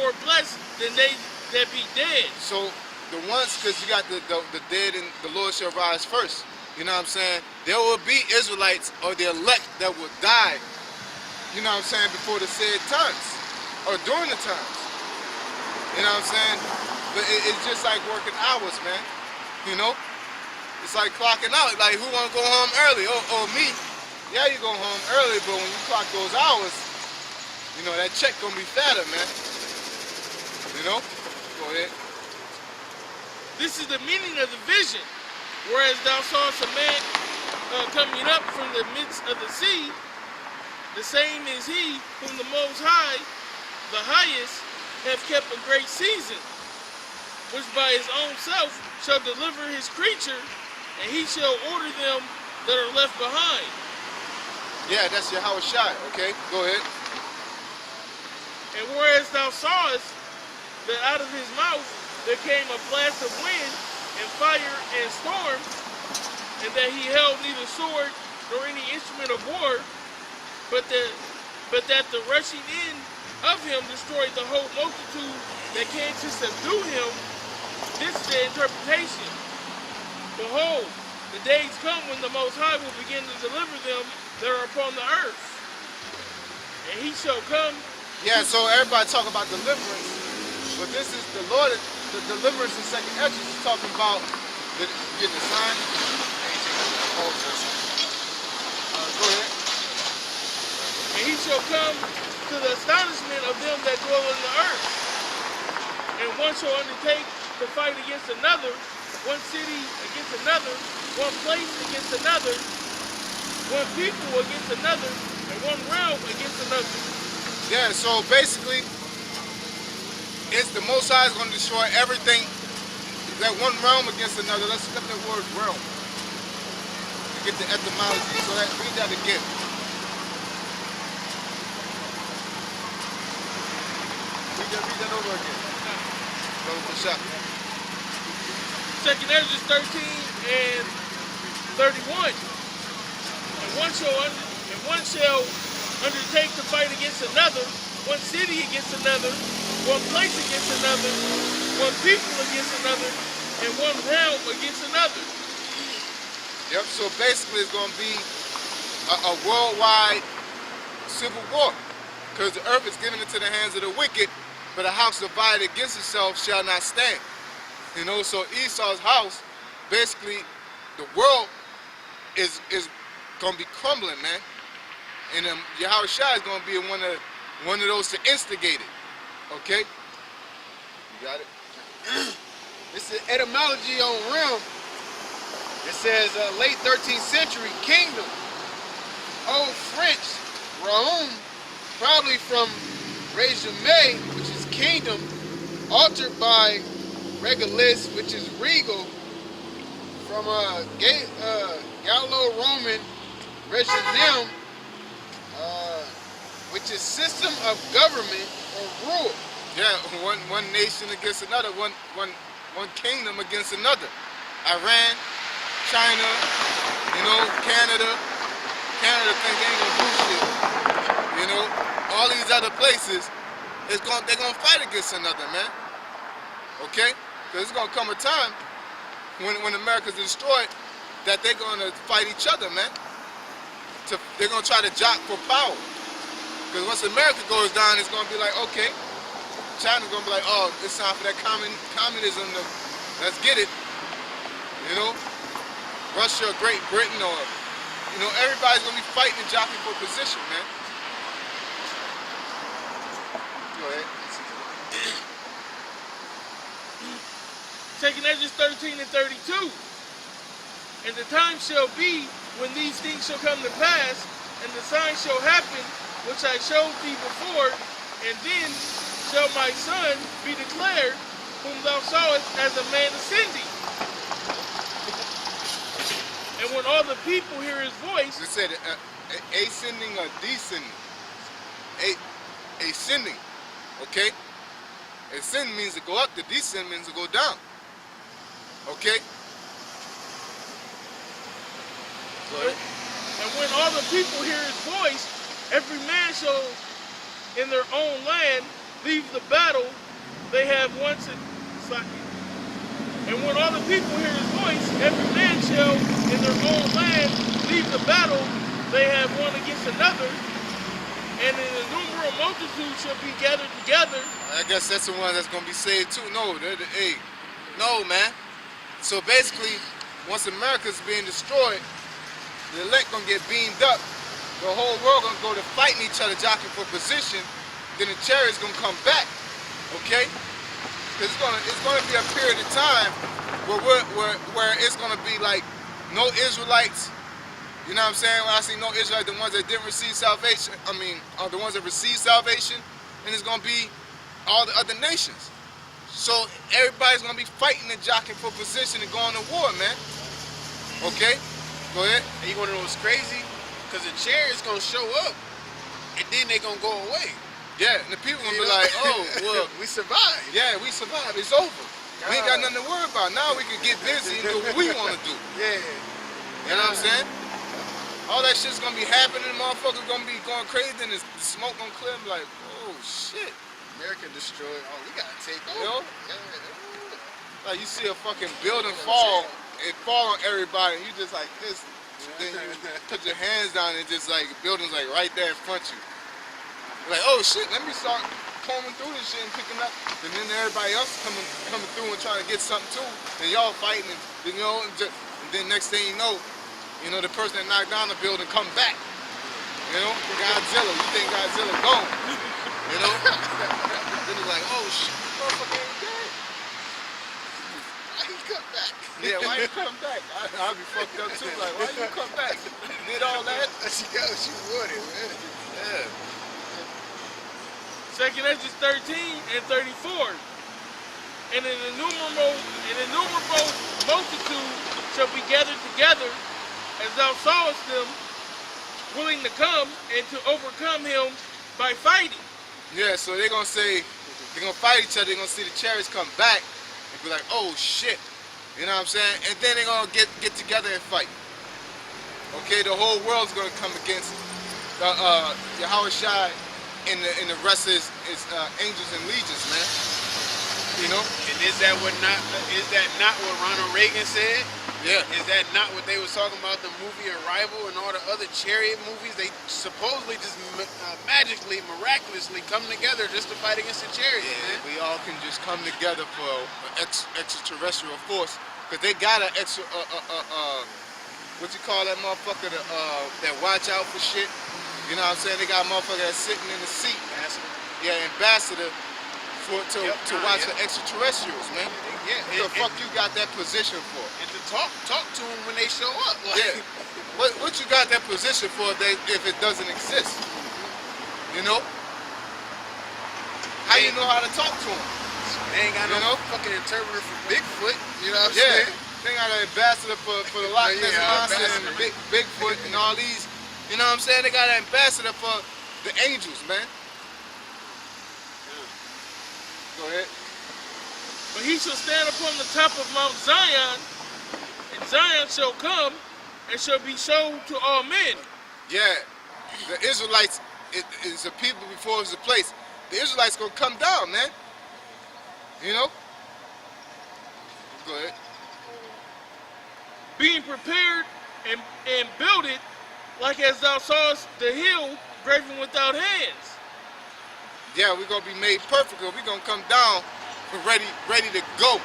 more blessed than they that be dead. So the ones, because you got the dead and the Lord shall rise first. You know what I'm saying? There will be Israelites or the elect that will die, you know what I'm saying, before the said times or during the times. You know what I'm saying? But it's just like working hours, man. You know? It's like clocking out. Like, who want to go home early? Oh, me. Yeah, you go home early, but when you clock those hours, you know, that check gonna be fatter, man. You know? Go ahead. This is the meaning of the vision. Whereas thou sawest a man coming up from the midst of the sea, the same is he whom the Most High, the highest, hath kept a great season, which by his own self shall deliver his creature, and he shall order them that are left behind. Yeah, that's Yahushua. Okay, go ahead. And whereas thou sawest that out of his mouth there came a blast of wind, and fire and storm, and that he held neither sword nor any instrument of war, but that the rushing in of him destroyed the whole multitude that came to subdue him. This is the interpretation. Behold, the days come when the Most High will begin to deliver them that are upon the earth. And he shall come. Yeah, so everybody talk about deliverance, but this is the Lord. The deliverance in second Ezra is talking about getting the sign. Go ahead. And he shall come to the astonishment of them that dwell in the earth. And one shall undertake to fight against another, one city against another, one place against another, one people against another, and one realm against another. Yeah, so basically, it's the Most High is going to destroy everything. That one realm against another. Let's look at the word realm to get the etymology. So read that again. Read that over again. Second Ezra 13 and 31. And one shall undertake to fight against another, one city against another, one place against another, one people against another, and one realm against another. Yep, so basically it's going to be a worldwide civil war, because the earth is given into the hands of the wicked, but a house divided against itself shall not stand. You know, so Esau's house, basically, the world is going to be crumbling, man. And Yahushua is going to be one of those to instigate it. Okay? You got it? This is etymology on realm. It says late 13th century kingdom. Old French, Rome, probably from Regime, which is kingdom, altered by Regalis, which is regal, from Gallo-Roman Regime, which is system of government or rule. Yeah, one nation against another, one kingdom against another. Iran, China, you know, Canada. Canada think they ain't gonna do shit. You know, all these other places, they're gonna fight against another, man. Okay? Because it's gonna come a time when America's destroyed that they're gonna fight each other, man. They're gonna try to jock for power. Because once America goes down, it's gonna be like, okay, China's gonna be like, oh, it's time for that communism. Let's get it. You know, Russia, Great Britain, or you know, everybody's gonna be fighting and jockeying for position, man. Go ahead. Second Ezra 13 and 32. And the time shall be when these things shall come to pass, and the sign shall happen, which I showed thee before, and then shall my son be declared, whom thou sawest as a man ascending. And when all the people hear his voice... It said ascending or descending. Ascending, okay? Ascend means to go up, the descend means to go down. Okay? Go ahead. And when all the people hear his voice, every man shall in their own land leave the battle, they have one to and when all the people hear his voice, every man shall in their own land leave the battle, they have one against another, and an innumerable multitude shall be gathered together. I guess that's the one that's gonna be saved too. No, hey, no, man. So basically, once America's being destroyed, the elect gonna get beamed up. The whole world gonna go to fighting each other, jockeying for position. Then the chariots gonna come back, okay? Because it's gonna be a period of time where it's gonna be like no Israelites. You know what I'm saying? When I see no Israelites, the ones that didn't receive salvation, the ones that received salvation, and it's gonna be all the other nations. So everybody's gonna be fighting and jockeying for position and going to war, man. Okay? Go ahead. And you wanna know what's crazy? Because the chariots gonna show up, and then they gonna go away. Yeah, and the people gonna be like, oh, well, we survived. yeah, we survived. It's over. We ain't got nothing to worry about. Now we can get busy and do what we want to do. Yeah. You know what I'm saying? All that shit's gonna be happening. Motherfuckers gonna be going crazy, and the smoke gonna clear. I'm like, oh shit. America destroyed. Oh, we gotta take over. You know? Yeah. Like you see a fucking building fall, it fall on everybody. And you just like this. Then you put your hands down and just like the building's like right there in front of you. Like, oh shit, let me start combing through this shit and picking up. And then everybody else coming through and trying to get something too. And y'all fighting, and then next thing you know, the person that knocked down the building come back. You know, Godzilla. You think Godzilla gone? You know? Then it's like, oh shit, motherfucker ain't dead. Why he come back? Yeah, why you come back? I'll be fucked up too. Like, why you come back? Did all that? She got what she wanted, man. Yeah. 2nd Ezra 13 and 34. And an innumerable multitude shall be gathered together, as thou sawest them, willing to come and to overcome him by fighting. Yeah, so they're gonna fight each other. They're gonna see the chariots come back and be like, oh shit. You know what I'm saying? And then they're gonna get together and fight. Okay, the whole world's gonna come against Yahweh Shai and the rest is angels and legions, man. You know? And is that not what Ronald Reagan said? Yeah. Is that not what they was talking about, the movie Arrival and all the other chariot movies? They supposedly just magically, miraculously come together just to fight against the chariots, man. We all can just come together for an extraterrestrial force. Because they got an extra, what you call that motherfucker, that watch out for shit? You know what I'm saying? They got a motherfucker that's sitting in the seat. Ambassador. Yeah, ambassador to watch the extraterrestrials, man. Yeah. What the fuck you got that position for? And to talk to them when they show up. Like, Yeah. What you got that position for if it doesn't exist? You know? How you know how to talk to them? They ain't got no fucking interpreter for Bigfoot. You know what I'm saying? They got an ambassador for the Loch Ness Monster and Bigfoot and all these. You know what I'm saying? They got an ambassador for the angels, man. Go ahead. But he shall stand upon the top of Mount Zion, and Zion shall come and shall be shown to all men. Yeah. The Israelites is a people before it's a place. The Israelites gonna come down, man. You know? Go ahead. Being prepared and builded, like as thou sawest the hill graven without hands. Yeah, we're gonna be made perfect. We're gonna come down ready to go.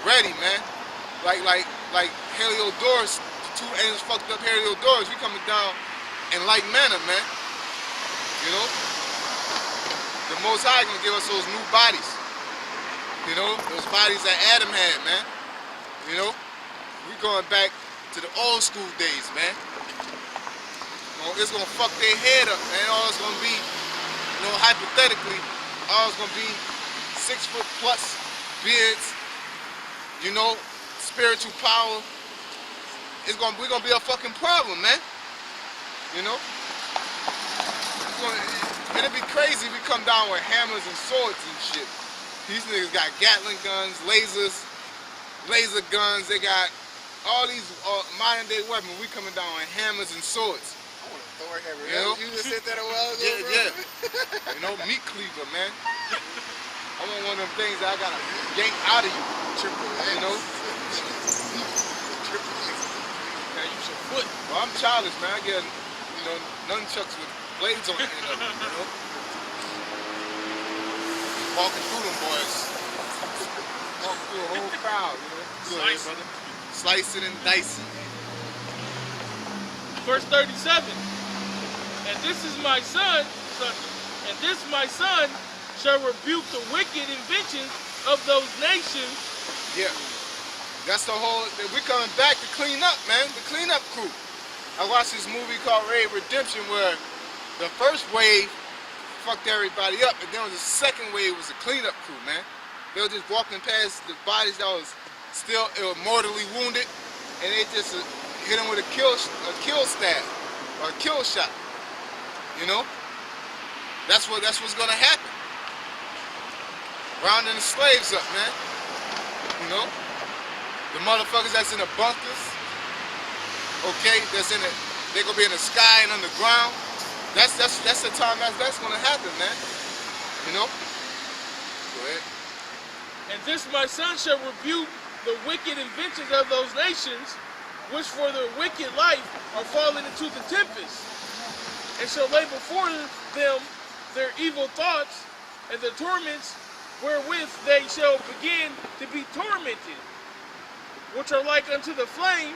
Ready, man. Like Heliodorus, the two angels fucked up Heliodorus. We coming down in like manner, man. You know? The Most High gonna give us those new bodies. You know? Those bodies that Adam had, man. You know? We going back to the old school days, man. It's gonna fuck their head up, man. All it's gonna be, hypothetically, all it's gonna be 6 foot plus beards, spiritual power. We're gonna be a fucking problem, man. You know? It'll be crazy if we come down with hammers and swords and shit. These niggas got Gatling guns, lasers, laser guns. They got all these modern day weapons. We coming down with hammers and swords. I want a Thor hammer. You know? You just said that a while ago, Yeah, bro. yeah. You know, meat cleaver, man. I want one of them things that I gotta yank out of you. Triple X. You know? Triple X. Now use your foot. Well, I'm childish, man. I get, you know, nunchucks with blades on the end of them, you know? Walking through them boys. Walking through a whole crowd, you know? Go ahead, Slice it. brother. Slice it and dice it. Verse 37. And this is my son, and this my son shall rebuke the wicked inventions of those nations. Yeah. That's the whole, we're coming back to clean up, man. The cleanup crew. I watched this movie called Raid Redemption where the first wave fucked everybody up, and then the second wave was the cleanup crew, man. They were just walking past the bodies that was still mortally wounded, and they just hit them with a kill stab or a kill shot. You know? That's what's gonna happen. Rounding the slaves up, man. You know? The motherfuckers that's in the bunkers, okay, they're gonna be in the sky and underground. That's the time that's gonna happen, man. You know? Go ahead. And this my son shall rebuke the wicked inventions of those nations, which for their wicked life are fallen into the tempest, and shall lay before them their evil thoughts and the torments wherewith they shall begin to be tormented, which are like unto a flame,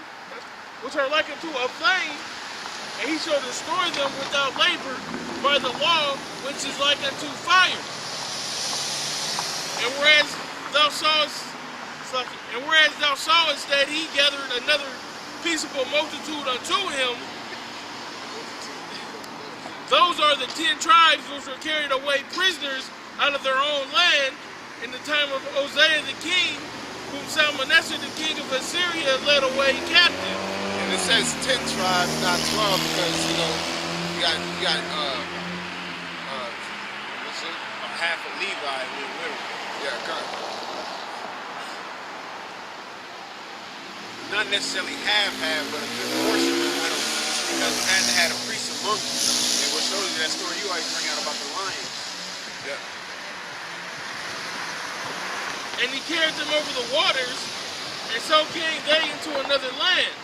and he shall destroy them without labor by the law, which is like unto fire. And whereas thou sawest that he gathered another peaceable multitude unto him, those are the 10 tribes which were carried away prisoners out of their own land in the time of Hosea the king, whom Salmanassar the king of Assyria led away captive. And it says 10 tribes, not 12, because you know you got what's it? Half of Levi with Widow. Yeah, kind of. Not necessarily half, but a good portion of the widow. Because you had to have a priest among them. And what shows you that story you always bring out about the lions. Yeah. And he carried them over the waters, and so came they into another land.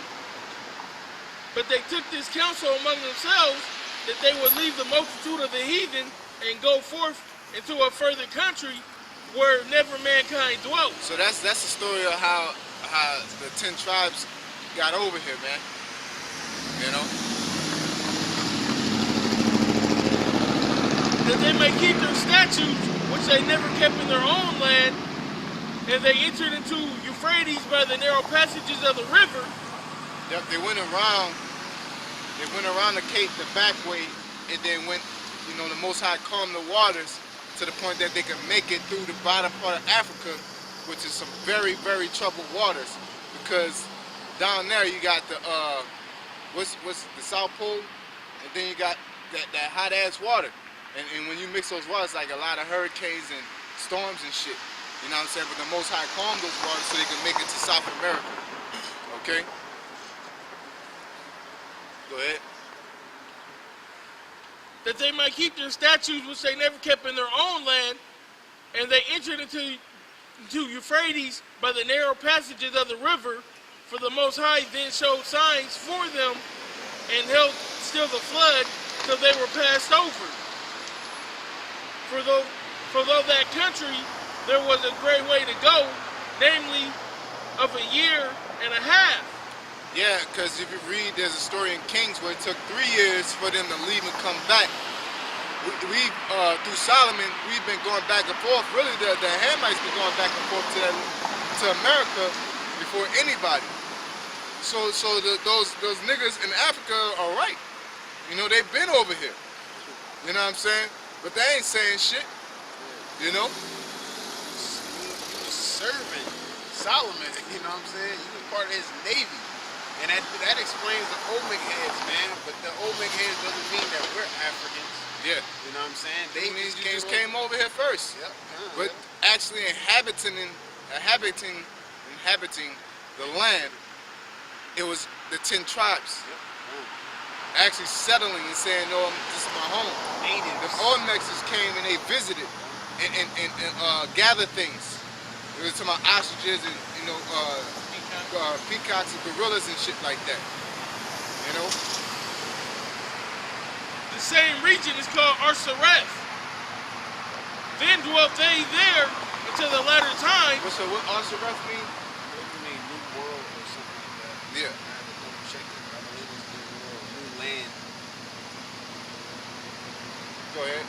But they took this counsel among themselves, that they would leave the multitude of the heathen and go forth into a further country where never mankind dwelt. So that's the story of how the 10 tribes got over here, man. You know? That they may keep their statutes, which they never kept in their own land, and they entered into Euphrates by the narrow passages of the river. Yep, they went around the Cape the back way, and then went, you know, the Most High calmed the waters to the point that they could make it through the bottom part of Africa, which is some very, very troubled waters, because down there you got the what's the South Pole, and then you got that hot ass water, and when you mix those waters, like a lot of hurricanes and storms and shit. You know what I'm saying? But the Most High calmed those waters so they can make it to South America. Okay? Go ahead. That they might keep their statutes, which they never kept in their own land, and they entered into Euphrates by the narrow passages of the river, for the Most High then showed signs for them, and held still the flood till they were passed over. For though that country there was a great way to go, namely of a year and a half. Yeah, because if you read, there's a story in Kings where it took 3 years for them to leave and come back. We through Solomon, we've been going back and forth. Really, the Hamites been going back and forth to America before anybody. So those niggas in Africa are right. You know, they've been over here. You know what I'm saying? But they ain't saying shit. You know? You was serving Solomon, you know what I'm saying? You was part of his navy. And that explains the Olmec heads, man. But the Olmec heads doesn't mean that we're Africans. Yeah. You know what I'm saying? They just came over here first. Yep. But actually inhabiting the land, it was the 10 tribes. Yep. actually settling and saying, no, this is my home. Natives. The Olmecs came and they visited and gathered things. It was talking about ostriches and peacocks and gorillas and shit like that. You know? The same region is called Arsareth. Then dwelt they there until the latter time. So what Arsareth mean? What do you mean, new world or something like that? Yeah. I have to double check it, but I believe it's new world, new land. Go ahead.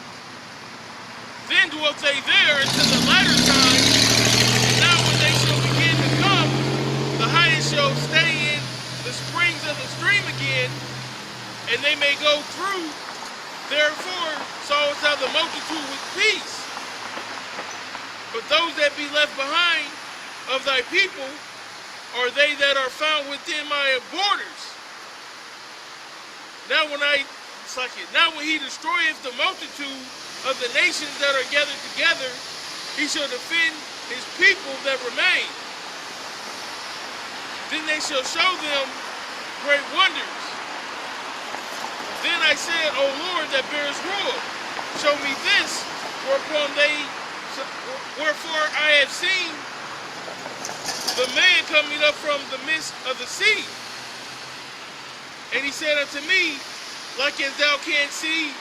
Then dwelt they there until the latter time. And now when they shall begin to come, the highest shall stay in the springs of the stream again, and they may go through. Therefore sawest thou the multitude with peace. But those that be left behind of thy people are they that are found within my borders. Now when he destroyeth the multitude of the nations that are gathered together, he shall defend his people that remain. Then they shall show them great wonders. Then I said, O Lord that bearest rule, show me this, wherefore I have seen the man coming up from the midst of the sea. And he said unto me, like as thou canst see